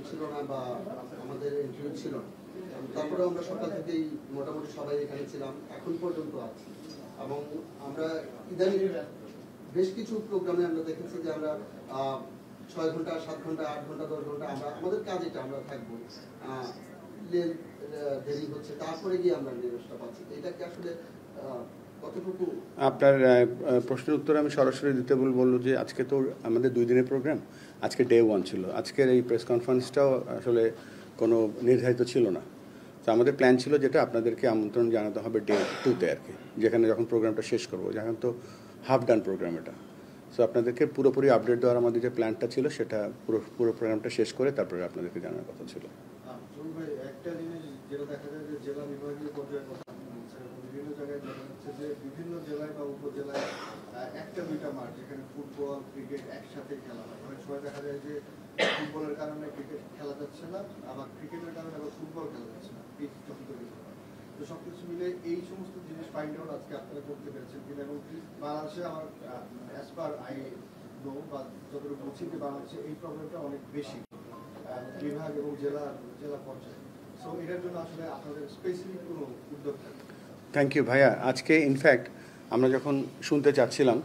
ছিল না বা আমাদের ইন্টারভিউ ছিল না, তারপরে আমরা সকাল থেকেই মোটামুটি সবাই এখানে ছিলাম, এখন পর্যন্ত আছি। এবং আমরা ইদানিং বেশ কিছু প্রোগ্রামে আমরা দেখেছি যে আমরা 6 ঘন্টা 7 ঘন্টা 8 ঘন্টা 10 ঘন্টা আমরা আমাদের কাজ এটা আমরা থাকবো, দেরি হচ্ছে, তারপরে গিয়ে আমরা নিউজটা পাচ্ছি। এটাকে আসলে কতটুকু? আপনার প্রশ্নের উত্তর আমি সরাসরি দিতে বলবো যে আজকে তো আমাদের 2 দিনের প্রোগ্রাম, আজকে ডে 1 ছিল। আজকের এই প্রেস কনফারেন্সটাও আসলে কোনো নির্ধারিত ছিল না। তো আমাদের প্ল্যান ছিল যেটা আপনাদেরকে আমন্ত্রণ জানাতে হবে ডে 2-তে আর কি, যেখানে যখন প্রোগ্রামটা শেষ করবো, যখন তো হাফ ডান প্রোগ্রাম এটা। সো আপনাদেরকে পুরোপুরি আপডেট দেওয়ার আমাদের যে প্ল্যানটা ছিল সেটা পুরো প্রোগ্রামটা শেষ করে তারপরে আপনাদেরকে জানার কথা ছিল। একটা জিনিস যেটা দেখা যায় যে জেলা বিভাগীয় পর্যায়ে কথা বিভিন্ন জায়গায় দেখা যাচ্ছে যে বিভিন্ন জেলায় বা উপজেলায় একটা দুইটা মাঠ যেখানে ফুটবল ক্রিকেট একসাথে খেলা হয়। অনেক সময় দেখা যায় যে ফুটবলের কারণে ক্রিকেট খেলা যাচ্ছে না, আবার ক্রিকেটের কারণে আবার ফুটবল খেলা যাচ্ছে না, তো সবকিছু মিলে এই সমস্ত জিনিস ফাইন্ড আউট আজকে আপনারা করতে পেরেছেন কিনা। এবং বাংলাদেশে আমার অ্যাজ পার আই নো বা যতটুকু বুঝছি যে বাংলাদেশে এই প্রবলেমটা অনেক বেশি বিভাগ এবং জেলা পর্যায়ে। সো এটার জন্য আসলে আপনাদের স্পেসিফিক কোনো উদ্যোগ থাকে? থ্যাংক ইউ ভাইয়া। আজকে ইনফ্যাক্ট আমরা যখন শুনতে চাচ্ছিলাম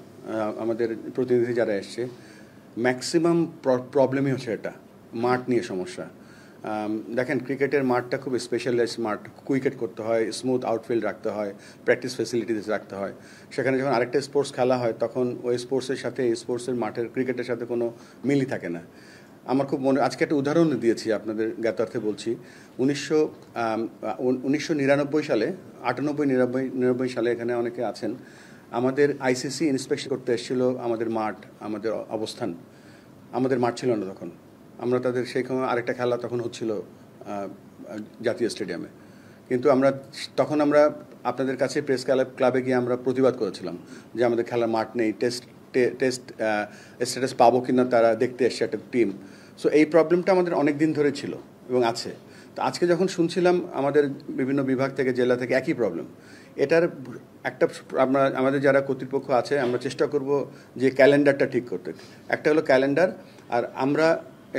আমাদের প্রতিনিধি যারা এসছে, ম্যাক্সিমাম প্রবলেমই হচ্ছে এটা মাঠ নিয়ে সমস্যা। দেখেন ক্রিকেটের মাঠটা খুব স্পেশালাইজড মাঠ, উইকেট করতে হয়, স্মুথ আউটফিল্ড রাখতে হয়, প্র্যাকটিস ফেসিলিটিস রাখতে হয়। সেখানে যখন আরেকটা স্পোর্টস খেলা হয় তখন ওই স্পোর্টসের সাথে এই স্পোর্টসের মাঠের ক্রিকেটের সাথে কোনো মিলই থাকে না। আমার খুব আজকে একটা উদাহরণ দিয়েছি আপনাদের জ্ঞাতার্থে বলছি। 1999 সালে 98-99 সালে এখানে অনেকে আছেন, আমাদের আইসিসি ইন্সপেকশন করতে এসেছিল আমাদের মাঠ, আমাদের অবস্থান। আমাদের মাঠ ছিল না তখন, আমরা তাদের সেইখানে আরেকটা খেলা তখন হচ্ছিল জাতীয় স্টেডিয়ামে। কিন্তু তখন আমরা আপনাদের কাছে প্রেস ক্লাবে গিয়ে আমরা প্রতিবাদ করেছিলাম যে আমাদের খেলার মাঠ নেই, টেস্ট স্ট্যাটাস পাবো কিনা তারা দেখতে এসছে একটা টিম। সো এই প্রবলেমটা আমাদের অনেক দিন ধরে ছিল এবং আছে। তো আজকে যখন শুনছিলাম আমাদের বিভিন্ন বিভাগ থেকে, জেলা থেকে একই প্রবলেম, এটার একটা আমাদের যারা কর্তৃপক্ষ আছে আমরা চেষ্টা করব যে ক্যালেন্ডারটা ঠিক করতে। একটা হলো ক্যালেন্ডার, আর আমরা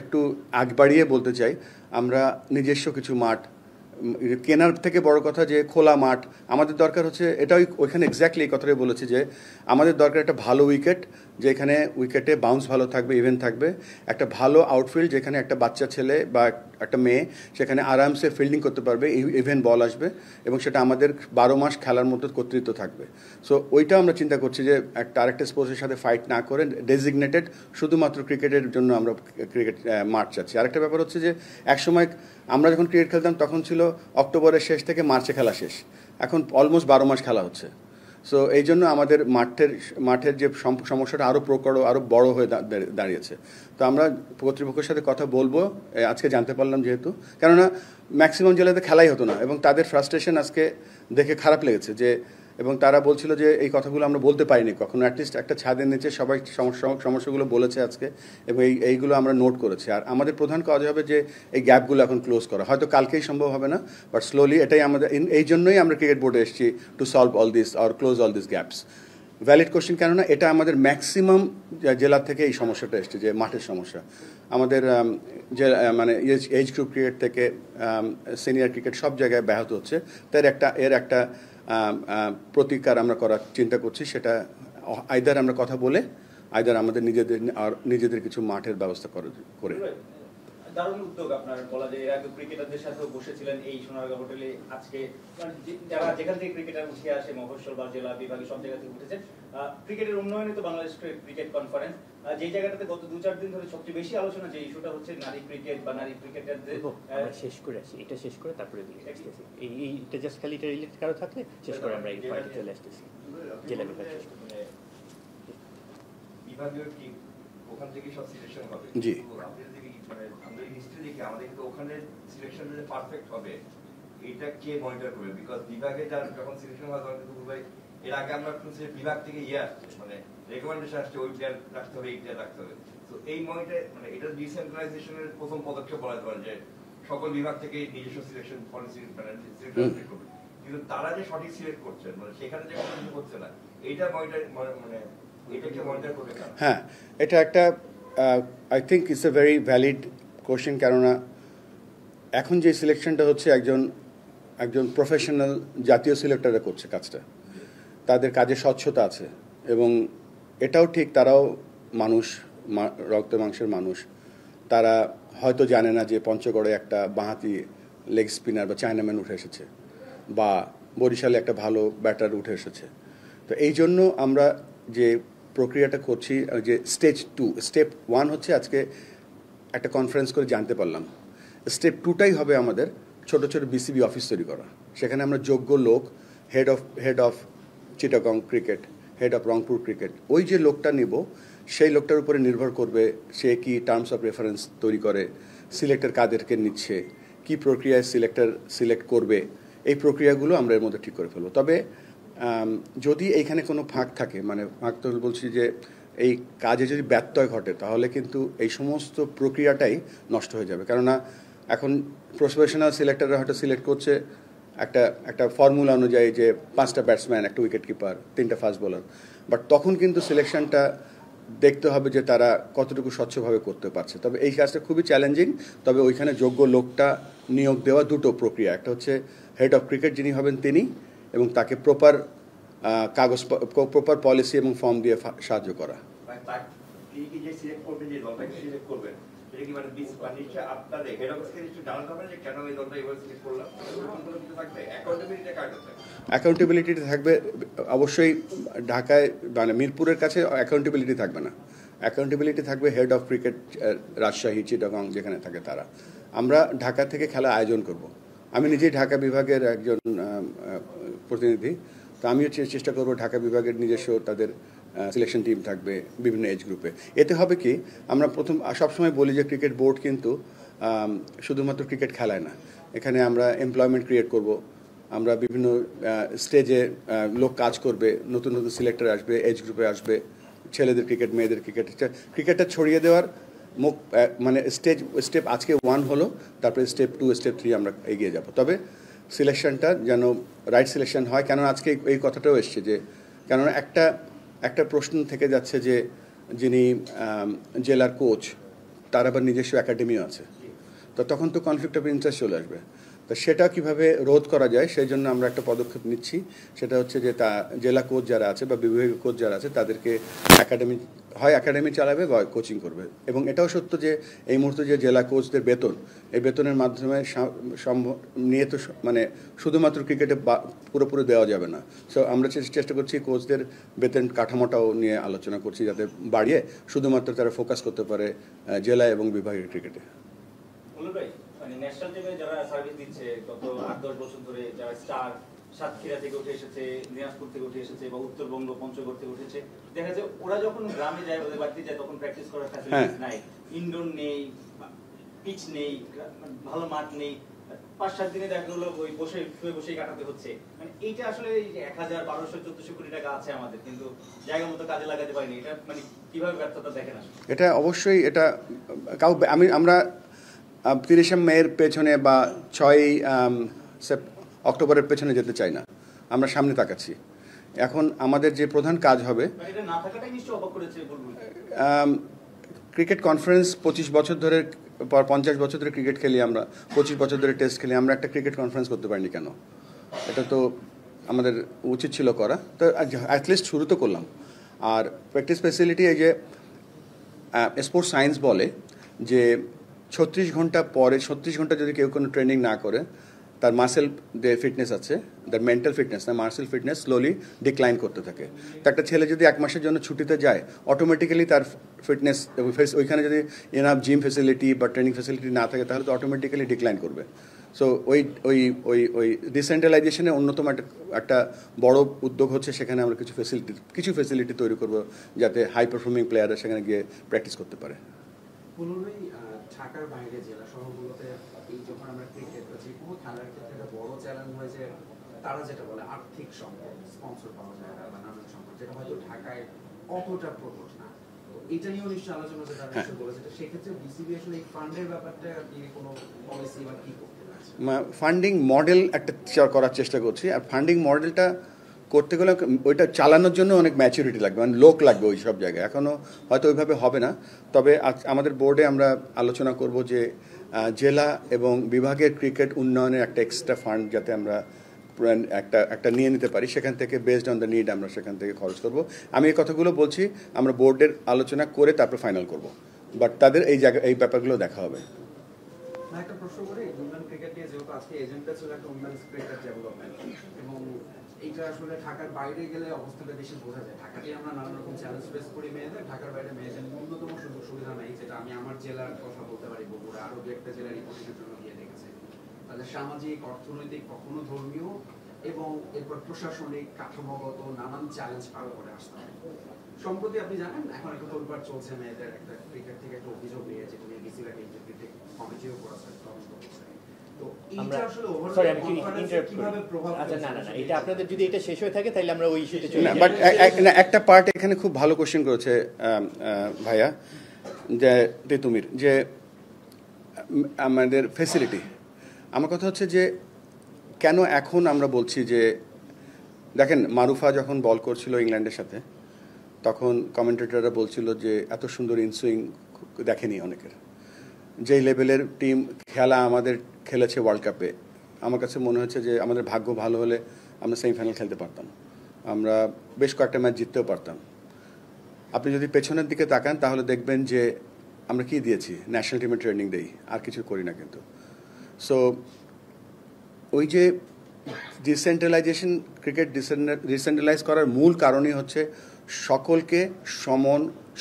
একটু আগ বাড়িয়ে বলতে চাই আমরা নিজস্ব কিছু মাঠ কেনার থেকে বড় কথা যে খোলা মাঠ আমাদের দরকার হচ্ছে। এটাই ওইখানে এক্স্যাক্টলি এই কথাটাই বলেছি যে আমাদের দরকার একটা ভালো উইকেট, যেখানে উইকেটে বাউন্স ভালো থাকবে, ইভেন্ট থাকবে, একটা ভালো আউটফিল্ড যেখানে একটা বাচ্চা ছেলে বা একটা মেয়ে সেখানে আরামসে ফিল্ডিং করতে পারবে, ইভেন্ট বল আসবে এবং সেটা আমাদের 12 মাস খেলার মতো কর্তৃত্ব থাকবে। সো ওইটা আমরা চিন্তা করছি যে আরেকটা স্পোর্টসের সাথে ফাইট না করে ডেজিগনেটেড শুধুমাত্র ক্রিকেটের জন্য আমরা ক্রিকেট মাঠ চাচ্ছি। আরেকটা ব্যাপার হচ্ছে যে একসময় আমরা যখন ক্রিকেট খেলতাম তখন ছিল অক্টোবরের শেষ থেকে মার্চে খেলা শেষ, এখন অলমোস্ট 12 মাস খেলা হচ্ছে। সো এই জন্য আমাদের মাঠের যে সমস্যাটা আরও প্রকট, আরও বড় হয়ে দাঁড়িয়েছে। তো আমরা কর্তৃপক্ষের সাথে কথা বলবো, আজকে জানতে পারলাম যেহেতু, কেননা ম্যাক্সিমাম জেলাতে খেলাই হতো না এবং তাদের ফ্রাস্ট্রেশন আজকে দেখে খারাপ লেগেছে যে, এবং তারা বলছিল যে এই কথাগুলো আমরা বলতে পারিনি কখনো, অ্যাটলিস্ট একটা ছাদের নিচে সবাই সমস্যাগুলো বলেছে আজকে এবং এইগুলো আমরা নোট করেছি। আর আমাদের প্রধান কাজ হবে যে এই গ্যাপগুলো এখন ক্লোজ করা। হয়তো কালকেই সম্ভব হবে না, বাট স্লোলি এটাই আমাদের, এই জন্যই আমরা ক্রিকেট বোর্ডে এসেছি, to solve all this or close all this gaps. Valid question, কেননা এটা আমাদের ম্যাক্সিমাম জেলা থেকে এই সমস্যাটা এসছে যে মাঠের সমস্যা। আমাদের যে মানে এজ গ্রুপ ক্রিকেট থেকে সিনিয়র ক্রিকেট সব জায়গায় ব্যাহত হচ্ছে। তার এর একটা প্রতিকার আমরা করার চিন্তা করছি, সেটা আইদার আমরা কথা বলে, আইদার আমাদের নিজেদের কিছু মাঠের ব্যবস্থা করে। দারুণ উদ্যোগ আপনার, বলা যায় এর আগে ক্রিকেটারদের সাথেও বসেছিলেন এই সোনারগাঁ হোটেলে। আজকে যারা যেখান থেকে ক্রিকেটার উঠে আসে, মফস্বল বা জেলা বিভাগে সব জায়গা থেকে উঠেছেন, ক্রিকেটের উন্নয়নে তো বাংলাদেশ ক্রিকেট কনফারেন্স, যেই জায়গাটাতে গত 2-4 দিন ধরে সবচেয়ে বেশি আলোচনা যে ইস্যুটা হচ্ছে নারী ক্রিকেট বা নারী ক্রিকেটারদের। শেষ করে আসি, এটা শেষ করে তারপরে এইটা জাস্ট খালি এটা রিলেটেড কারো থাকলে শেষ করে আমরা এই পয়েন্টে চলে আসতেছি। জেলা বিভাগ শেষ করে বিভাগীয় কি ওখান থেকে সব সিলেকশন হবে? জি, আপনি যদি মানে আমরা হিস্ট্রি দেখি আমাদের কিন্তু ওখানে সিলেকশন যদি পারফেক্ট হবে এটা কে মনিটর করবে? বিকজ বিভাগে যার যখন সিলেকশন হয় তখন কিন্তু ভাই এর আগে আমরা শুনছি বিভাগ থেকে আসছে, মানে রেকমেন্ডেশন আসছে ওই প্লেয়ার রাখতে হবে, এই প্লেয়ার রাখতে হবে। তো এই মনিটর মানে এটা ডিসেন্ট্রালাইজেশনের প্রথম পদক্ষেপ বলা যেতে পারে যে সকল বিভাগ থেকে নিজস্ব সিলেকশন পলিসি মানে সিলেক্ট করবে, কিন্তু তারা যে সঠিক সিলেক্ট করছেন মানে সেখানে যে কোনো কিছু করছে না, এইটা মনিটর মানে এটাকে মনিটর করবে। হ্যাঁ, এটা একটা I think it's a very valid question, কেননা এখন যে সিলেকশনটা হচ্ছে একজন প্রফেশনাল জাতীয় সিলেক্টররা করছে কাজটা, তাদের কাজে স্বচ্ছতা আছে এবং এটাও ঠিক তারাও মানুষ, রক্ত মাংসের মানুষ। তারা হয়তো জানে না যে পঞ্চগড়ে একটা বাঁহাতি লেগ স্পিনার বা চায়নাম্যান উঠে এসেছে বা বরিশালে একটা ভালো ব্যাটার উঠে এসেছে। তো এই জন্য আমরা যে প্রক্রিয়াটা করছি, যে স্টেপ 1 হচ্ছে আজকে একটা কনফারেন্স করে জানতে পারলাম। স্টেপ 2টাই হবে আমাদের ছোট ছোট বিসিবি অফিস তৈরি করা। সেখানে আমরা যোগ্য লোক, head of Chittagong cricket, head of Rangpur cricket, ওই যে লোকটা নিব সেই লোকটার উপরে নির্ভর করবে সে কি টার্মস অফ রেফারেন্স তৈরি করে, সিলেক্টর কাদেরকে নিচ্ছে, কি প্রক্রিয়ায় সিলেক্ট করবে, এই প্রক্রিয়াগুলো আমরা এর মধ্যে ঠিক করে ফেলবো। তবে যদি এইখানে কোনো ফাঁক থাকে, মানে ফাঁক তো বলছি যে এই কাজে যদি ব্যত্যয় ঘটে তাহলে কিন্তু এই সমস্ত প্রক্রিয়াটাই নষ্ট হয়ে যাবে। কেননা এখন প্রফেশনাল সিলেক্টররা হয়তো সিলেক্ট করছে একটা ফর্মুলা অনুযায়ী যে 5টা ব্যাটসম্যান, একটা উইকেট কিপার, 3টা ফাস্ট বোলার, বাট তখন কিন্তু সিলেকশনটা দেখতে হবে যে তারা কতটুকু স্বচ্ছভাবে করতে পারছে। তবে এই কাজটা খুবই চ্যালেঞ্জিং। তবে ওইখানে যোগ্য লোকটা নিয়োগ দেওয়া দুটো প্রক্রিয়া, একটা হচ্ছে হেড অফ ক্রিকেট যিনি হবেন তিনি, এবং তাকে প্রপার পলিসি এবং ফর্ম দিয়ে সাহায্য করা। যে সিলেক্ট করবেন, যে দলটাকে সিলেক্ট করবেন, এটা কি মানে আপনাদের হেড অফ স্কিল একটু জানাতে হবে যে কেন এই দলটা এবার সিলেক্ট করলাম, থাকবে অ্যাকাউন্টেবিলিটি কার কাছে? অ্যাকাউন্টেবিলিটি থাকবে অবশ্যই ঢাকায়, মানে মিরপুরের কাছে অ্যাকাউন্টেবিলিটি থাকবে না। অ্যাকাউন্টেবিলিটি থাকবে head of cricket Rajshahi, Chittagong যেখানে থাকে তারা। আমরা ঢাকা থেকে খেলা আয়োজন করব। আমি নিজেই ঢাকা বিভাগের একজন প্রতিনিধি, তো আমিও চেষ্টা করব ঢাকা বিভাগের নিজস্ব তাদের সিলেকশন টিম থাকবে বিভিন্ন এজ গ্রুপে। এতে হবে কি, আমরা সবসময় বলি যে ক্রিকেট বোর্ড কিন্তু শুধুমাত্র ক্রিকেট খেলায় না, এখানে আমরা এমপ্লয়মেন্ট ক্রিয়েট করব, আমরা বিভিন্ন স্টেজে লোক কাজ করবে, নতুন নতুন সিলেক্টর আসবে, এজ গ্রুপে আসবে, ছেলেদের ক্রিকেট, মেয়েদের ক্রিকেটটা ছড়িয়ে দেওয়ার মানে স্টেপ আজকে 1 হলো, তারপরে স্টেপ 2, স্টেপ 3 আমরা এগিয়ে যাব। তবে সিলেকশনটা যেন রাইট সিলেকশন হয়। কেন আজকে এই কথাটাও এসছে যে কেননা একটা প্রশ্ন থেকে যাচ্ছে যে যিনি জেলার কোচ তার আবার নিজস্ব একাডেমিও আছে, তো তখন তো কনফ্লিক্ট অফ ইন্টারেস্ট চলে আসবে। তো সেটা কিভাবে রোধ করা যায় সেই জন্য আমরা একটা পদক্ষেপ নিচ্ছি। সেটা হচ্ছে যে জেলা কোচ যারা আছে বা বিভাগীয় কোচ যারা আছে তাদেরকে একাডেমি চালাবে বা কোচিং করবে। এবং এটাও সত্য যে এই মুহূর্তে যে জেলা কোচদের বেতন, এই বেতনের মাধ্যমে নিয়ে তো মানে শুধুমাত্র ক্রিকেটে পুরোপুরি দেওয়া যাবে না। সো আমরা চেষ্টা করছি কোচদের বেতন কাঠামোটাও নিয়ে আলোচনা করছি, যাতে বাড়িয়ে শুধুমাত্র তারা ফোকাস করতে পারে জেলা এবং বিভাগীয় ক্রিকেটে। ন্যাশনাল টিমে যারা সার্ভিস দিচ্ছে গত 8-10 বছর ধরে, যারা স্টার সাতক্ষীরা থেকে উঠে এসেছে, দিনাজপুর থেকে উঠে এসেছে বা উত্তরবঙ্গ পঞ্চগড় থেকে উঠেছে, দেখা যায় ওরা যখন গ্রামে যায়, ওদের বাড়িতে যায়, তখন প্র্যাকটিস করার ফ্যাসিলিটিস নাই, ইনডোর নেই, পিচ নেই, ভালো মাঠ নেই, 5-7 দিনে দেখা গেলো ওই বসেই কাটাতে হচ্ছে। মানে এইটা আসলে 1000-1200-1400 কোটি টাকা আছে আমাদের, কিন্তু জায়গা মতো কাজে লাগাতে পারিনি। এটা মানে কিভাবে ব্যর্থতা দেখেন আসলে? এটা অবশ্যই আমরা 30 মের পেছনে বা 6 অক্টোবরের পেছনে যেতে চাই না, আমরা সামনে তাকাচ্ছি। এখন আমাদের যে প্রধান কাজ হবে, ক্রিকেট কনফারেন্স 25 বছর ধরে, 50 বছর ধরে ক্রিকেট খেলি আমরা, 25 বছর ধরে টেস্ট খেলি, আমরা একটা ক্রিকেট কনফারেন্স করতে পারিনি কেন? এটা তো আমাদের উচিত ছিল করা, তো অ্যাটলিস্ট শুরু তো করলাম। আর প্র্যাকটিস ফ্যাসিলিটি, এই যে স্পোর্টস সায়েন্স বলে যে 36 ঘন্টা যদি কেউ কোনো ট্রেনিং না করে, তার মাসেল যে ফিটনেস আছে, তার মেন্টাল ফিটনেস না, মাসেল ফিটনেস স্লোলি ডিক্লাইন করতে থাকে। তো একটা ছেলে যদি 1 মাসের জন্য ছুটিতে যায়, অটোমেটিক্যালি তার ফিটনেস, ওইখানে যদি এনাফ জিম ফেসিলিটি বা ট্রেনিং ফেসিলিটি না থাকে তাহলে তো অটোমেটিক্যালি ডিক্লাইন করবে। সো ওই ডিসেন্ট্রালাইজেশনের অন্যতম একটা বড় উদ্যোগ হচ্ছে সেখানে আমরা কিছু ফেসিলিটি তৈরি করব, যাতে হাই পারফর্মিং প্লেয়াররা সেখানে গিয়ে প্র্যাকটিস করতে পারে। ঢাকার বাইরে জেলা শহরগুলোতে এই যখন আমরা ক্রিকেট বা যে কোনো খেলার ক্ষেত্রে একটা বড় চ্যালেঞ্জ হয় যে তারা যেটা বলে আর্থিক সংকট, স্পন্সর পাওয়া যায় না বা নানান সংকট, যেটা হয়তো ঢাকায় অতটা প্রকট না। এটা নিয়েও নিশ্চয়ই আলোচনা হচ্ছে, তারা নিশ্চয়ই বলেছে। সেক্ষেত্রে বিসিবি আসলে এই ফান্ডের ব্যাপারটা নিয়ে কোনো পলিসি বা কি করতে পারছে? ফান্ডিং মডেল একটা করার চেষ্টা করছি। আর ফান্ডিং মডেলটা করতে গেলে ওইটা চালানোর জন্য অনেক ম্যাচুরিটি লাগবে, মানে লোক লাগবে ওই সব জায়গায়। এখনও হয়তো ওইভাবে হবে না, তবে আমাদের বোর্ডে আমরা আলোচনা করব যে জেলা এবং বিভাগের ক্রিকেট উন্নয়নের একটা এক্সট্রা ফান্ড যাতে আমরা একটা নিয়ে নিতে পারি, সেখান থেকে বেসড অন দ্য নিড আমরা সেখান থেকে খরচ করব। আমি এই কথাগুলো বলছি, আমরা বোর্ডের আলোচনা করে তারপর ফাইনাল করব, বাট তাদের এই ব্যাপারগুলো দেখা হবে। একটা প্রশ্ন করি, উইমেন ক্রিকেট নিয়ে যেহেতু আজকে এজেন্ডা ছিল একটা উইমেন্স ক্রিকেট ডেভেলপমেন্ট, এবং এইটা আসলে ঢাকার বাইরে গেলে অবস্থাটা বেশি বোঝা যায়। ঢাকাতে আমরা নানা রকম চ্যালেঞ্জ ফেস করি মেয়েদের, ঢাকার বাইরে মেয়েদের ন্যূনতম সুযোগ সুবিধা নেই, যেটা আমি আমার জেলার কথা বলতে পারি, বগুড়া আরো দু একটা জেলার রিপোর্টিংয়ের জন্য গিয়ে দেখেছি। তাদের সামাজিক, অর্থনৈতিক, কখনো ধর্মীয় এবং এরপর প্রশাসনিক, কাঠামোগত নানান চ্যালেঞ্জ পার করে আসতে হয়। সম্প্রতি আপনি জানেন এখন একটা তোলপাড় চলছে মেয়েদের একটা ক্রিকেট থেকে একটা অভিযোগ নিয়ে, যেটা নিয়ে বিসিবিকে ইন্টারভিউ কমিটিও করেছে, তদন্ত করছে। তো এইটা আসলে সরি আমি কিভাবে প্রভাব আচ্ছা না এটা আপনাদের যদি এটা শেষ হয়ে থাকে তাহলে আমরা ওই ইস্যুতে চলে না, বাট একটা পার্ট এখানে খুব ভালো কোশ্চেন করেছে ভাইয়া, যে তেতুমির, যে আমাদের ফেসিলিটি। আমার কথা হচ্ছে যে কেন এখন আমরা বলছি যে, দেখেন মারুফা যখন বল করছিল ইংল্যান্ডের সাথে, তখন কমেন্টেটররা বলছিল যে এত সুন্দর ইনসুইং দেখেনি অনেকের। যেই লেভেলের টিম খেলা আমাদের খেলেছে ওয়ার্ল্ড কাপে, আমার কাছে মনে হচ্ছে যে আমাদের ভাগ্য ভালো হলে আমরা সেমিফাইনাল খেলতে পারতাম, আমরা বেশ কয়েকটা ম্যাচ জিততেও পারতাম। আপনি যদি পেছনের দিকে তাকান তাহলে দেখবেন যে আমরা কি দিয়েছি, ন্যাশনাল টিমের ট্রেনিং দেই, আর কিছু করি না কিন্তু। সো ওই যে ডিসেন্ট্রালাইজেশন, ক্রিকেট ডিসেন্ট্রালাইজ করার মূল কারণই হচ্ছে সকলকে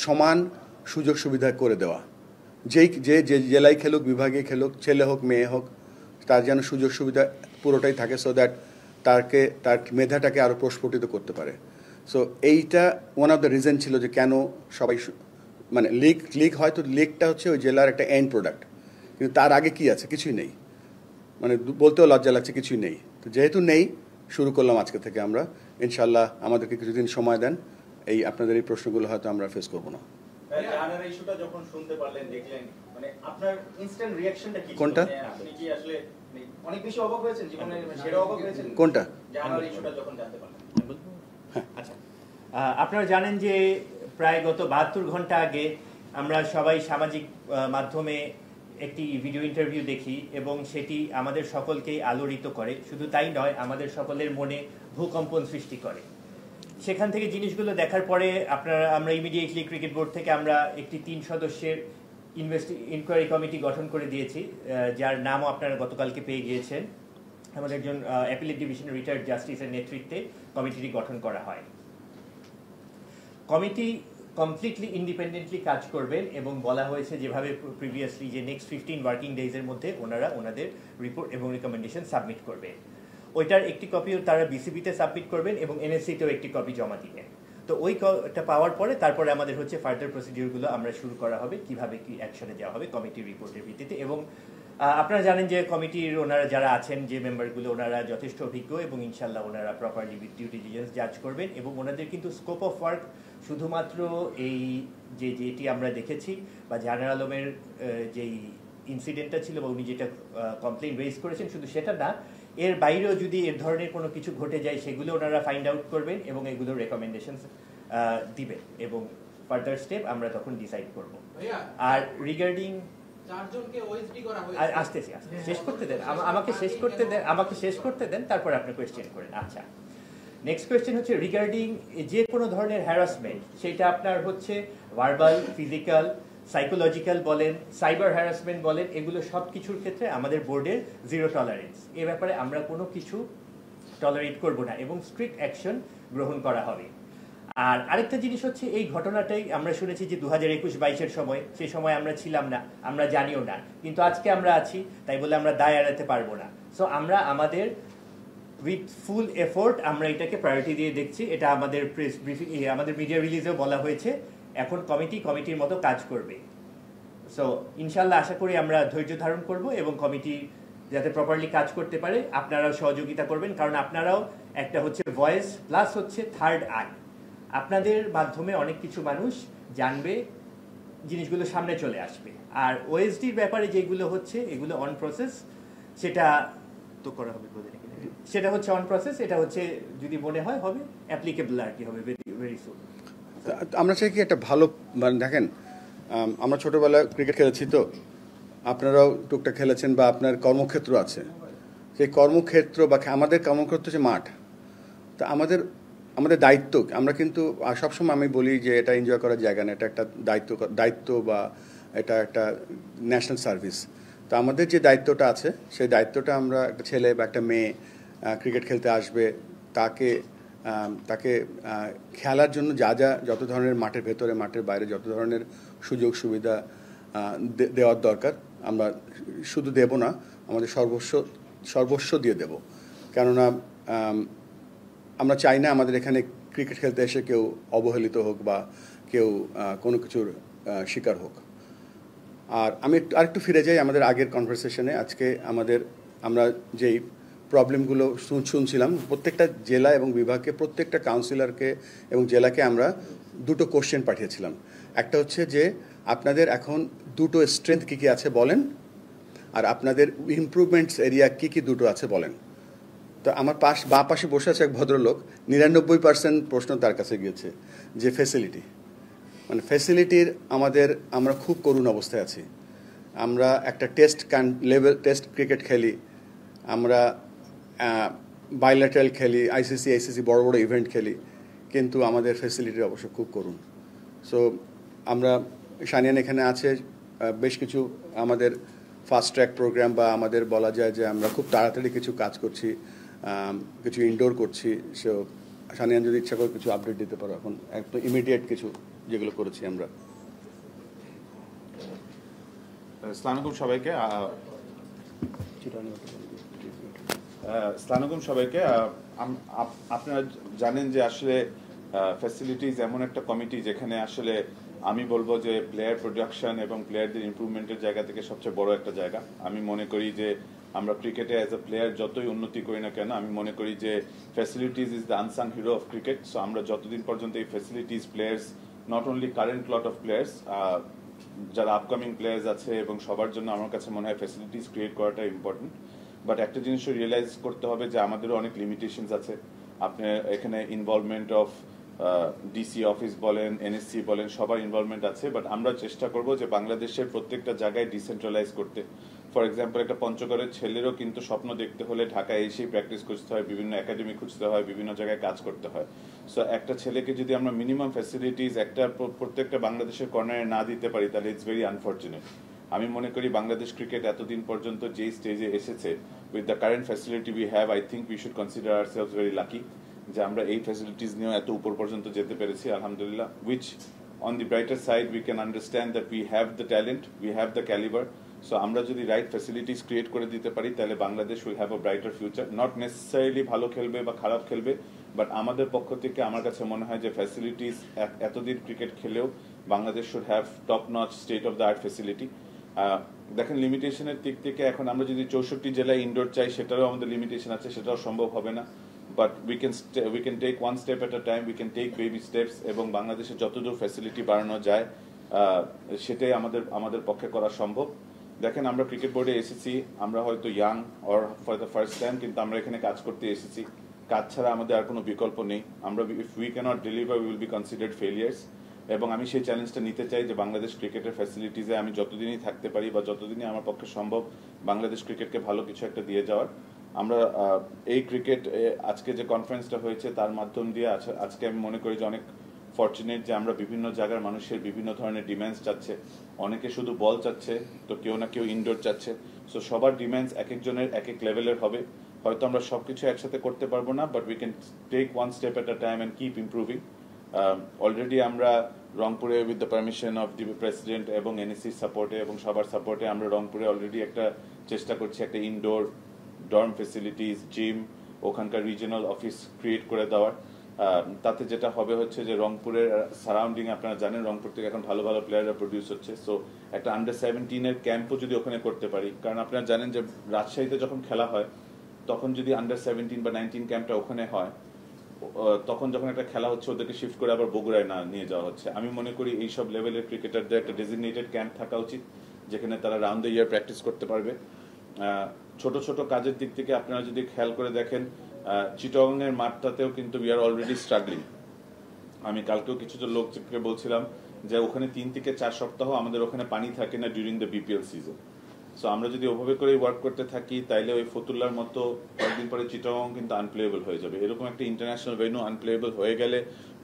সমান সুযোগ সুবিধা করে দেওয়া। যে জেলায় খেলুক, বিভাগে খেলুক, ছেলে হোক মেয়ে হোক, তার যেন সুযোগ সুবিধা পুরোটাই থাকে, সো দ্যাট তার মেধাটাকে আরও প্রস্ফুটিত করতে পারে। সো এইটা ওয়ান অফ দ্য রিজন ছিল যে কেন সবাই, মানে লিগ হয়তো লিগটা হচ্ছে ওই জেলার একটা এন্ড প্রোডাক্ট, কিন্তু তার আগে কি আছে, কিছুই নেই, মানে বলতেও লজ্জা লাগছে, কিছুই নেই। তো যেহেতু নেই, শুরু করলাম আজকে থেকে আমরা। ইনশাল্লাহ আমাদেরকে কিছুদিন সময় দেন, আপনাদের এই প্রশ্নগুলো হয়তো আমরা ফেস করবো না। জানার ইস্যুটা যখন শুনতে পারলেন, দেখলেন, মানে আপনার ইনস্ট্যান্ট রিঅ্যাকশনটা কি ছিল? কোনটা? আপনি কি আসলে অনেক বেশি অবাক হয়েছেন, জীবনে সেরা অবাক হয়েছেন কোনটা? জানার ইস্যুটা যখন জানতে পারলেন? আচ্ছা, আপনারা জানেন যে প্রায় গত 72 ঘন্টা আগে আমরা সবাই সামাজিক মাধ্যমে একটি ভিডিও ইন্টারভিউ দেখি এবং সেটি আমাদের সকলকেই আলোড়িত করে। শুধু তাই নয়, আমাদের সকলের মনে ভূকম্পন সৃষ্টি করে। সেখান থেকে জিনিসগুলো দেখার পরে আমরা ইমিডিয়েটলি ক্রিকেট বোর্ড থেকে আমরা একটি 3 সদস্যের ইনকোয়ারি কমিটি গঠন করে দিয়েছি, যার নামও আপনারা গতকালকে পেয়ে গিয়েছেন। আমাদের একজন অ্যাপিলেট ডিভিশনের রিটায়ার্ড জাস্টিসের নেতৃত্বে কমিটিটি গঠন করা হয়। কমিটি কমপ্লিটলি ইন্ডিপেন্ডেন্টলি কাজ করবেন এবং বলা হয়েছে যেভাবে প্রিভিয়াসলি যে নেক্সট 15 ওয়ার্কিং ডেজের মধ্যে ওনারা ওনাদের রিপোর্ট এবং রিকমেন্ডেশন সাবমিট করবে। ওইটার একটি কপিও তারা বিসিবিতে সাবমিট করবেন এবং এনএসসিতেও একটি কপি জমা দিবেন। তো ওইটা পাওয়ার পরে তারপরে আমাদের হচ্ছে ফার্দার প্রসিডিউরগুলো আমরা শুরু করা হবে, কিভাবে কি অ্যাকশনে যাওয়া হবে কমিটির রিপোর্টের ভিত্তিতে। এবং আপনারা জানেন যে কমিটির ওনারা যারা আছেন, যে মেম্বারগুলো, ওনারা যথেষ্ট অভিজ্ঞ এবং ইনশাল্লাহ ওনারা প্রপারলি উইথ ডিউ ডিলিজেন্স জাজ করবেন। এবং ওনাদের কিন্তু স্কোপ অফ ওয়ার্ক শুধুমাত্র এই যেটি আমরা দেখেছি বা জাহানার আলমের যেই ইনসিডেন্টটা ছিল বা উনি যেটা কমপ্লেইন রেজ করেছেন, শুধু সেটা না, এর বাইরেও যদি এর ধরনের কোনো কিছু ঘটে যায় সেগুলো ওনারা ফাইন্ড আউট করবেন এবং এগুলোর রেকমেন্ডেশনস দিবেন এবং ফার্দার স্টেপ আমরা তখন ডিসাইড করব। আর রিগার্ডিং আসতেছি, শেষ করতে দেন, আমাকে শেষ করতে দেন, তারপরে আপনি কোয়েশ্চেন করেন। আচ্ছা, নেক্সট কোয়েশ্চেন হচ্ছে রিগার্ডিং যে কোনো ধরনের হ্যারাসমেন্ট, সেটা আপনার হচ্ছে ভার্বাল, ফিজিক্যাল, সাইকোলজিক্যাল বলেন, সাইবার হ্যারাসমেন্ট বলেন, এগুলো সব কিছুর ক্ষেত্রে আমাদের বোর্ডের জিরো টলারেন্স। এ ব্যাপারে আমরা কোনো কিছু টলারেট করব না এবং স্ট্রিক্ট অ্যাকশন গ্রহণ করা হবে। আর আরেকটা জিনিস হচ্ছে, এই ঘটনাটাই আমরা শুনেছি যে 2021-22-এর সময়, সেই সময় আমরা ছিলাম না, আমরা জানিও না, কিন্তু আজকে আমরা আছি, তাই বলে আমরা দায় এড়াতে পারবো না। সো আমরা আমাদের উইথ ফুল এফোর্ট আমরা এটাকে প্রায়োরিটি দিয়ে দেখছি। এটা আমাদের প্রেস ব্রিফিং, আমাদের মিডিয়া রিলিজেও বলা হয়েছে, এখন কমিটির মতো কাজ করবে। সো ইনশাল্লাহ আশা করি আমরা ধৈর্য ধারণ করব এবং কমিটি যাতে প্রপারলি কাজ করতে পারে আপনারাও সহযোগিতা করবেন, কারণ আপনারাও একটা হচ্ছে ভয়েস প্লাস হচ্ছে থার্ড আই। আপনাদের মাধ্যমে অনেক কিছু মানুষ জানবে, জিনিসগুলো সামনে চলে আসবে। আর ওএসডির ব্যাপারে যেগুলো হচ্ছে, এগুলো অন প্রসেস, সেটা তো করা হবে। সেটা হচ্ছে অন প্রসেস, এটা হচ্ছে যদি মনে হয় হবে অ্যাপ্লিকেবল আর কি হবে ভেরি সুন। আমরা চাই কি একটা ভালো, মানে দেখেন আমরা ছোটোবেলায় ক্রিকেট খেলেছি, তো আপনারাও টুকটাক খেলেছেন বা আপনার কর্মক্ষেত্র আছে, সেই কর্মক্ষেত্র বা আমাদের কর্মক্ষেত্র হচ্ছে মাঠ। তা আমাদের দায়িত্ব, আমরা কিন্তু সবসময় আমি বলি যে এটা এনজয় করার জায়গা না, এটা একটা দায়িত্ব বা এটা একটা ন্যাশনাল সার্ভিস। তো আমাদের যে দায়িত্বটা আছে সেই দায়িত্বটা আমরা, একটা ছেলে বা একটা মেয়ে ক্রিকেট খেলতে আসবে, তাকে খেলার জন্য যত ধরনের মাঠের ভেতরে মাঠের বাইরে যত ধরনের সুযোগ সুবিধা দেওয়ার দরকার আমরা শুধু দেব না, আমাদের সর্বস্ব দিয়ে দেব। কেননা আমরা চাই না আমাদের এখানে ক্রিকেট খেলতে এসে কেউ অবহেলিত হোক বা কেউ কোনো কিছুর শিকার হোক। আর আমি আরেকটু ফিরে যাই আমাদের আগের কনভারসেশনে। আজকে আমরা যেই প্রবলেমগুলো শুনছিলাম, প্রত্যেকটা জেলা এবং বিভাগকে, প্রত্যেকটা কাউন্সিলরকে এবং জেলাকে আমরা দুটো কোশ্চেন পাঠিয়েছিলাম। একটা হচ্ছে যে আপনাদের এখন দুটো স্ট্রেংথ কী কী আছে বলেন, আর আপনাদের ইমপ্রুভমেন্টস এরিয়া কী কী দুটো আছে বলেন। তো আমার বাঁ পাশে বসে আছে এক ভদ্রলোক, 99% প্রশ্ন তার কাছে গিয়েছে যে ফ্যাসিলিটি, মানে ফ্যাসিলিটির আমরা খুব করুণ অবস্থায় আছি। আমরা একটা টেস্ট ক্রিকেট খেলি, আমরা বাইল্যাটারাল খেলি, আইসিসি বড় বড় ইভেন্ট খেলি, কিন্তু আমাদের ফ্যাসিলিটির অবশ্য খুব করুণ। সো আমরা সানিয়ান এখানে আছে, বেশ কিছু আমাদের ফাস্ট ট্র্যাক প্রোগ্রাম বা আমাদের বলা যায় যে আমরা খুব তাড়াতাড়ি কিছু কাজ করছি, কিছু ইনডোর করছি। সো সানিয়ান যদি ইচ্ছা করে কিছু আপডেট দিতে পারো এখন, একদম ইমিডিয়েট কিছু যেগুলো করেছি আমরা। আসসালামু সবাইকে। আপনারা জানেন যে আসলে ফ্যাসিলিটিজ এমন একটা কমিটি যেখানে আসলে আমি বলবো যে প্লেয়ার প্রোডাকশন এবং প্লেয়ারদের ইমপ্রুভমেন্টের জায়গা থেকে সবচেয়ে বড় একটা জায়গা। আমি মনে করি যে আমরা ক্রিকেটে অ্যাজ এ প্লেয়ার যতই উন্নতি করি না কেন, আমি মনে করি যে facilities is the unsung hero of cricket. So আমরা যতদিন পর্যন্ত এই facilities, players, not only current lot of players, যারা আপকামিং প্লেয়ার্স আছে এবং সবার জন্য আমার কাছে মনে হয় ফ্যাসিলিটিস ক্রিয়েট করাটা ইম্পর্টেন্ট। বাট একটা জিনিসও রিয়েলাইজ করতে হবে যে আমাদেরও অনেক লিমিটেশনস আছে। আপনার এখানে ইনভলভমেন্ট অফ ডিসি অফিস বলেন, এনএসসি বলেন, সবার ইনভলভমেন্ট আছে। বাট আমরা চেষ্টা করব যে বাংলাদেশের প্রত্যেকটা জায়গায় ডিসেন্ট্রালাইজ করতে। ফর এক্সাম্পল, একটা পঞ্চগড়ের ছেলেরও কিন্তু স্বপ্ন দেখতে হলে ঢাকায় এসেই প্র্যাকটিস করতে হয়, বিভিন্ন একাডেমি খুঁজতে হয়, বিভিন্ন জায়গায় কাজ করতে হয়। সো একটা ছেলেকে যদি আমরা মিনিমাম ফ্যাসিলিটিস প্রত্যেকটা বাংলাদেশের কর্নারে না দিতে পারি, তাহলে ইটস ভেরি আনফর্চুনেট। আমি মনে করি বাংলাদেশ ক্রিকেট এতদিন পর্যন্ত যেই স্টেজে এসেছে, with the current facility we have, I think we should consider ourselves very lucky যে আমরা এই ফ্যাসিলিটিস নিয়েও এত উপর পর্যন্ত যেতে পেরেছি, আলহামদুলিল্লাহ। Which on the brighter side we can understand that we have the talent, we have the calibre. So আমরা যদি রাইট ফ্যাসিলিটিস ক্রিয়েট করে দিতে পারি, তাহলে Bangladesh will have a brighter future. Not necessarily ভালো খেলবে বা খারাপ খেলবে, বাট আমাদের পক্ষ থেকে আমার কাছে মনে হয় যে ফ্যাসিলিটিস, এতদিন ক্রিকেট খেলেও Bangladesh should have top notch state of the art facility. দেখেন, লিমিটেশনের দিক থেকে এখন আমরা যদি 64 জেলায় ইনডোর চাই, সেটারও আমাদের লিমিটেশন আছে, সেটাও সম্ভব হবে না। But we can take one step at a time, we can take baby steps, এবং বাংলাদেশে যতদূর ফ্যাসিলিটি বাড়ানো যায় সেটাই আমাদের পক্ষে করা সম্ভব। দেখেন, আমরা ক্রিকেট বোর্ডে এসেছি, আমরা হয়তো young or for the first time, কিন্তু আমরা এখানে কাজ করতে এসেছি। কাজ ছাড়া আমাদের আর কোনো বিকল্প নেই। আমরা if we cannot deliver, we will be considered failures. এবং আমি সেই চ্যালেঞ্জটা নিতে চাই যে বাংলাদেশ ক্রিকেটের ফ্যাসিলিটিসে আমি যতদিনই থাকতে পারি বা যতদিনই আমার পক্ষে সম্ভব বাংলাদেশ ক্রিকেটকে ভালো কিছু একটা দিয়ে যাওয়ার। আমরা এই ক্রিকেট আজকে যে কনফারেন্সটা হয়েছে তার মাধ্যম দিয়ে আজকে আমি মনে করি যে অনেক ফর্চুনেট যে আমরা বিভিন্ন জায়গার মানুষের বিভিন্ন ধরনের ডিম্যান্ডস চাচ্ছে। অনেকে শুধু বল চাচ্ছে, তো কেউ না কেউ ইনডোর চাচ্ছে। সো সবার ডিম্যান্ডস এক একজনের এক এক লেভেলের হবে। হয়তো আমরা সবকিছু একসাথে করতে পারবো না, but we can take one step at a time and keep improving. Already আমরা রংপুরে with the permission of the president এবং এনএসসির সাপোর্টে এবং সবার সাপোর্টে আমরা রংপুরে অলরেডি একটা চেষ্টা করছি একটা ইনডোর ডর্ম ফেসিলিটিস, জিম, ওখানকার রিজিওনাল অফিস ক্রিয়েট করে দেওয়ার। তাতে যেটা হবে হচ্ছে যে রংপুরের সারাউন্ডিং, আপনারা জানেন রংপুর থেকে এখন ভালো ভালো প্লেয়াররা প্রডিউস হচ্ছে। সো একটা আন্ডার 17 ক্যাম্পও যদি ওখানে করতে পারি, কারণ আপনারা জানেন যে রাজশাহীতে যখন খেলা হয় তখন যদি আন্ডার 17 বা 19 ক্যাম্পটা ওখানে হয়, তখন যখন একটা খেলা হচ্ছে ওদেরকে শিফট করে আবার বগুড়ায় না নিয়ে যাওয়া হচ্ছে। আমি মনে করি এইসব লেভেলের ক্রিকেটারদের একটা ডেজিগনেটেড ক্যাম্প থাকা উচিত, যেখানে তারা রাউন্ড দ্য ইয়ার প্র্যাকটিস করতে পারবে। ছোট ছোট কাজের দিক থেকে আপনারা যদি খেয়াল করে দেখেন, চিটাগংয়ের মাঠটাতেও কিন্তু উই আর অলরেডি স্ট্রাগলিং। আমি কালকেও কিছু লোককে বলছিলাম যে ওখানে 3 থেকে 4 সপ্তাহ আমাদের ওখানে পানি থাকে না during the BPL season. So আমরা যদি ওভাবে করে ওয়ার্ক করতে থাকি তাইলে ওই ফতুল্লার মতো কয়েকদিন পরে চিটাগং কিন্তু আনপ্লেয়েবল হয়ে যাবে। এরকম একটা ইন্টারন্যাশনাল ভেন্যু আনপ্লেয়েবল হয়ে গেলে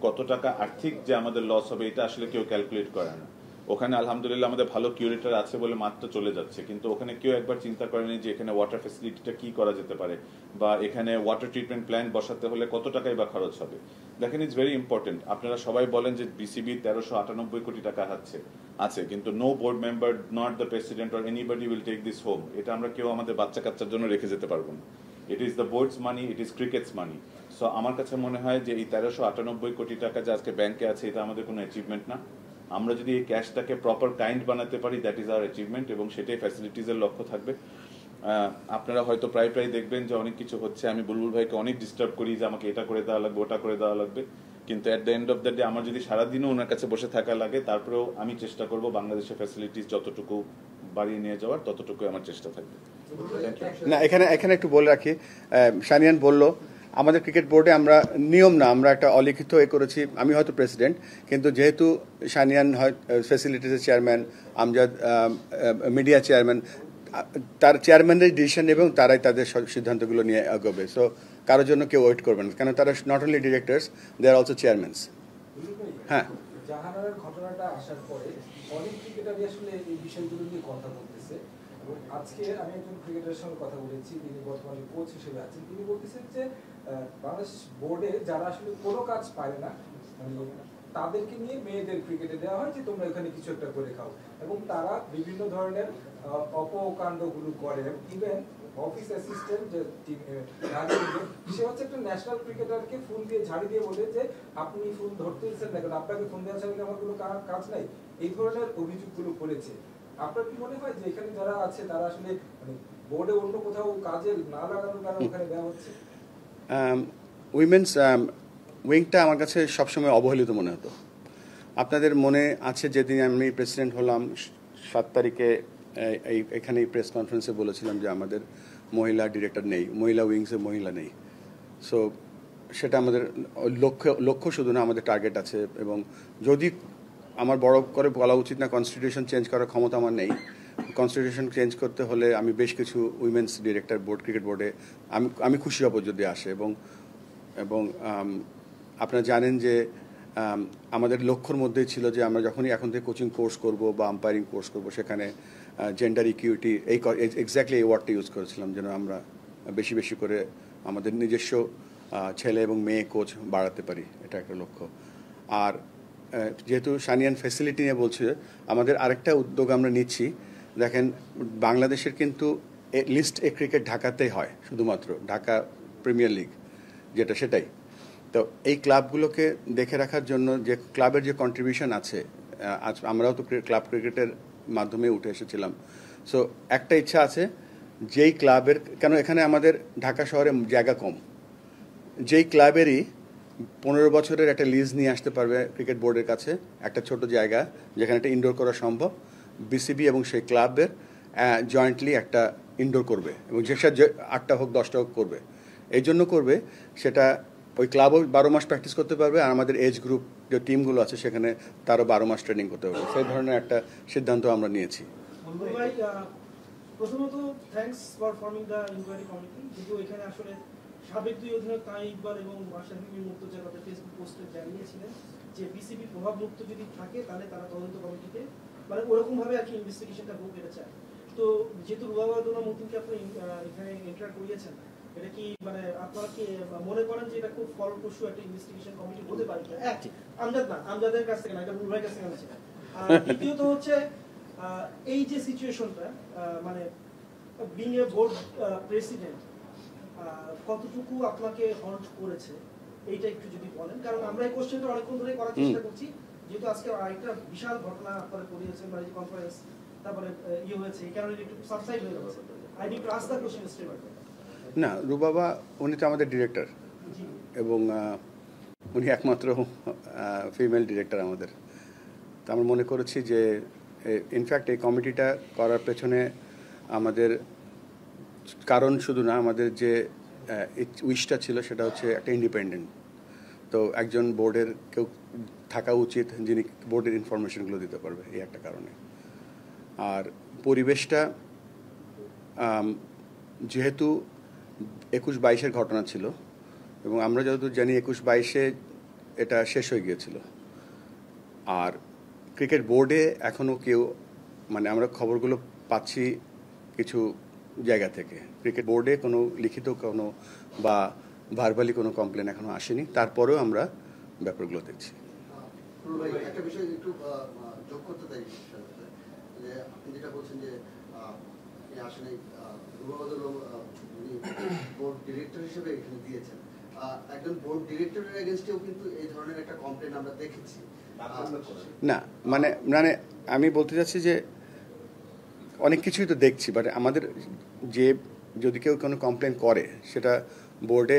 কত টাকা আর্থিক যে আমাদের লস হবে এটা আসলে কেউ ক্যালকুলেট করে না। ওখানে আলহামদুলিল্লাহ আমাদের ভালো কিউরেটর আছে বলে মাত্র চলে যাচ্ছে, কিন্তু ওখানে কেউ একবার চিন্তা করেনি যে এখানে ওয়াটার ফ্যাসিলিটিটা কি করা যেতে পারে, বা এখানে ওয়াটার ট্রিটমেন্ট প্ল্যান্ট বসাতে হলে কত টাকাই বা খরচ হবে। দেখেন, ইটস ভেরি ইম্পর্টেন্ট। আপনারা সবাই বলেন যে বিসিবি 1398 কোটি টাকা আছে, কিন্তু no board member, not the president or anybody will take this home. এটা আমরা কেউ আমাদের বাচ্চা কাচ্চার জন্য রেখে যেতে পারবো না। It is the boards money, it is crickets money. So আমার কাছে মনে হয় যে এই 1398 কোটি টাকা যে আজকে ব্যাংকে আছে এটা আমাদের কোনো অ্যাচিভমেন্ট না। আমরা যদি এই ক্যাশটাকে প্রপার কাইন্ড বানাতে পারি, দ্যাট ইজ আওয়ার অ্যাচিভমেন্ট, এবং সেটাই ফ্যাসিলিটিজের লক্ষ্য থাকবে। আপনারা হয়তো প্রায় দেখবেন যে অনেক কিছু হচ্ছে, আমি বুলবুল ভাইকে অনেক ডিস্টার্ব করি যে আমাকে এটা করে দেওয়া লাগবে, ওটা করে দেওয়া লাগবে, কিন্তু at the end of the day আমার যদি সারাদিনও ওনার কাছে বসে থাকা লাগে, তারপরেও আমি চেষ্টা করব বাংলাদেশের ফ্যাসিলিটিস যতটুকু বাড়িয়ে নিয়ে যাওয়ার ততটুকু আমার চেষ্টা থাকবে। না, এখানে একটু বলে রাখি, সানিয়ান বলল আমাদের ক্রিকেট বোর্ডে আমরা নিয়ম না, আমরা একটা অলিখিত করেছি। আমি হয়তো প্রেসিডেন্ট, কিন্তু যেহেতু সানিয়ান হয় ফ্যাসিলিটিসের চেয়ারম্যান, আমজাদ মিডিয়া চেয়ারম্যান, তার চেয়ারম্যানদের ডিসিশন এবং তারাই তাদের সিদ্ধান্তগুলো নিয়ে এগোবে। সো কারোর জন্য কেউ ওয়েট করবেন, কারণ তারা not only directors, they are also chairmans. হ্যাঁ, জাহানারার ঘটনাটা আসার পরে অনেক ক্রিকেটারই আসলে এই বিষয়গুলো নিয়ে কথা বলতেছে, এবং আজকে আমি একজন ক্রিকেটারের সঙ্গে কথা বলেছি, তিনি বর্তমানে কোচ হিসেবে আছেন। তিনি বলতেছেন যে বাংলাদেশ বোর্ডে যারা আসলে কোনো কাজ পারে না, মানে তাদেরকে নিয়ে মেয়েদের ক্রিকেটে দেওয়া হয় যে তোমরা এখানে কিছু একটা করে খাও, এবং তারা বিভিন্ন ধরনের অপকাণ্ডগুলো করে। ইভেন অফিস অ্যাসিস্ট্যান্ট যে সে হচ্ছে একটা ন্যাশনাল ক্রিকেটারকে ফোন দিয়ে ঝাড়ি দিয়ে বলে যে আপনি ফোন ধরতেছেন না, কারণ আপনাকে ফোন দেওয়া ছাড়া আমার কোনো কাজ নাই। এই ধরনের অভিযোগগুলো করেছে। আপনার কি মনে হয় যে এখানে যারা আছে তারা আসলে মানে বোর্ডে অন্য কোথাও কাজে না লাগানোর কারণে ওখানে দেওয়া হচ্ছে? উইমেন্স উইংটা আমার কাছে সবসময় অবহেলিত মনে হতো। আপনাদের মনে আছে যেদিন আমি প্রেসিডেন্ট হলাম 7 তারিখে এখানে প্রেস কনফারেন্সে বলেছিলাম যে আমাদের মহিলা ডিরেক্টর নেই, মহিলা উইংসে মহিলা নেই। সো সেটা আমাদের লক্ষ্য শুধু না, আমাদের টার্গেট আছে। এবং যদি আমার বড় করে বলা উচিত না, কনস্টিটিউশন চেঞ্জ করার ক্ষমতা আমার নেই। কনস্টিটিউশন চেঞ্জ করতে হলে আমি বেশ কিছু উইমেন্স ডিরেক্টর বোর্ড, ক্রিকেট বোর্ডে আমি খুশি হব যদি আসে। এবং আপনারা জানেন যে আমাদের লক্ষ্যর মধ্যেই ছিল যে আমরা যখনই এখন থেকে কোচিং কোর্স করব বা আম্পায়ারিং কোর্স করব, সেখানে জেন্ডার ইকুইটি এক্স্যাক্টলি এই ওয়ার্ডটা ইউজ করেছিলাম, যেন আমরা বেশি বেশি করে আমাদের নিজস্ব ছেলে এবং মেয়ে কোচ বাড়াতে পারি। এটা একটা লক্ষ্য। আর যেহেতু সানিয়ান ফ্যাসিলিটি নিয়ে বলছে, আমাদের আরেকটা উদ্যোগ আমরা নিচ্ছি। দেখেন, বাংলাদেশের কিন্তু লিস্ট এ ক্রিকেট ঢাকাতেই হয়, শুধুমাত্র ঢাকা প্রিমিয়ার লিগ যেটা, সেটাই। তো এই ক্লাবগুলোকে দেখে রাখার জন্য যে ক্লাবের যে কন্ট্রিবিউশন আছে, আজ আমরাও তো ক্লাব ক্রিকেটের মাধ্যমে উঠে এসেছিলাম। সো একটা ইচ্ছা আছে, যেই ক্লাবের, কেন এখানে আমাদের ঢাকা শহরে জায়গা কম, যেই ক্লাবেরই 15 বছরের একটা লিজ নিয়ে আসতে পারবে ক্রিকেট বোর্ডের কাছে, একটা ছোট জায়গা যেখানে একটা ইনডোর করা সম্ভব, বিসিবি এবং সেই ক্লাবের জয়েন্টলি একটা ইনডোর করবে, এবং যেটা 8টা হোক 10টা হোক করবে। এই জন্য করবে সেটা ওই ক্লাবও 12 মাস প্র্যাকটিস করতে পারবে, আর আমাদের এজ গ্রুপ যে টিমগুলো আছে সেখানে তারও 12 মাস ট্রেনিং করতে পারবে। সেই ধরনের একটা সিদ্ধান্ত আমরা নিয়েছি। প্রথমত thanks for forming the inquiry committee, কিন্তু এখানে আসলে সাবেক 2 অধিনায়ক তামিম ইকবাল এবং মাশরাফি মুর্তজা তাদের ফেসবুক পোস্টে জানিয়েছিলেন যে বিসিবি প্রভাবমুক্ত যদি থাকে তাহলে তারা তদন্ত কমিটিতে মানে ওরকমভাবে আর কি ইনভেস্টিগেশনটা হোক এটা চায়। তো যেহেতু রুবাবাদুল্লাহ মতিনকে আপনি এখানে এন্টার করিয়েছেন, এটা কি মানে আপনারা কি মনে করেন যে এটা খুব ফলপ্রসূ একটা ইনভেস্টিগেশন কমিটি হতে পারে? আমজাদের কাছ থেকে না, এটা বুলবুল ভাইয়ের কাছ থেকে আছে। আর দ্বিতীয়ত হচ্ছে এই যে সিচুয়েশনটা, মানে বিং এ বোর্ড প্রেসিডেন্ট কতটুকু আপনাকে হন্ট করেছে, এইটা একটু যদি বলেন। কারণ আমরা এই কোশ্চেনটা অনেকক্ষণ ধরে করার চেষ্টা করছি, যেহেতু আজকে আরেকটা বিশাল ঘটনা আপনারা করিয়েছেন, মানে কনফারেন্স তারপরে ইয়ে হয়েছে, এই কারণে একটু সাবসাইড হয়ে যাচ্ছে। I need to ask the question straight. না, রুবাবা উনি তো আমাদের ডিরেক্টর, এবং উনি একমাত্র ফিমেল ডিরেক্টর আমাদের। তো আমরা মনে করেছি যে ইনফ্যাক্ট এই কমিটিটা করার পেছনে আমাদের কারণ শুধু না, আমাদের যে উইশটা ছিল সেটা হচ্ছে একটা ইন্ডিপেন্ডেন্ট, তো একজন বোর্ডের কেউ থাকা উচিত যিনি বোর্ডের ইনফরমেশনগুলো দিতে পারবে, এই একটা কারণে। আর পরিবেশটা যেহেতু 21-22-এর ঘটনা ছিল এবং আমরা যতদূর জানি 21-22-এ এটা শেষ হয়ে গিয়েছিল, আর ক্রিকেট বোর্ডে এখনও কেউ, মানে আমরা খবরগুলো পাচ্ছি কিছু জায়গা থেকে, ক্রিকেট বোর্ডে কোনো লিখিত কোনো বা ভার্বালি কোনো কমপ্লেন এখনও আসেনি, তারপরেও আমরা ব্যাপারগুলো দেখছি। ভাই, একটা বিষয় একটু যোগ করতে চাই, যে আপনি যেটা বলছেন যে আসলে বোর্ড ডিরেক্টর হিসেবে এখানে দিয়েছেন, একজন বোর্ড ডিরেক্টরের এগেনস্টেও কিন্তু এই ধরনের একটা কমপ্লেন আমরা দেখেছি। না মানে মানে আমি বলতে চাচ্ছি যে অনেক কিছুই তো দেখছি, বাট আমাদের যে যদি কেউ কোনো কমপ্লেন করে সেটা বোর্ডে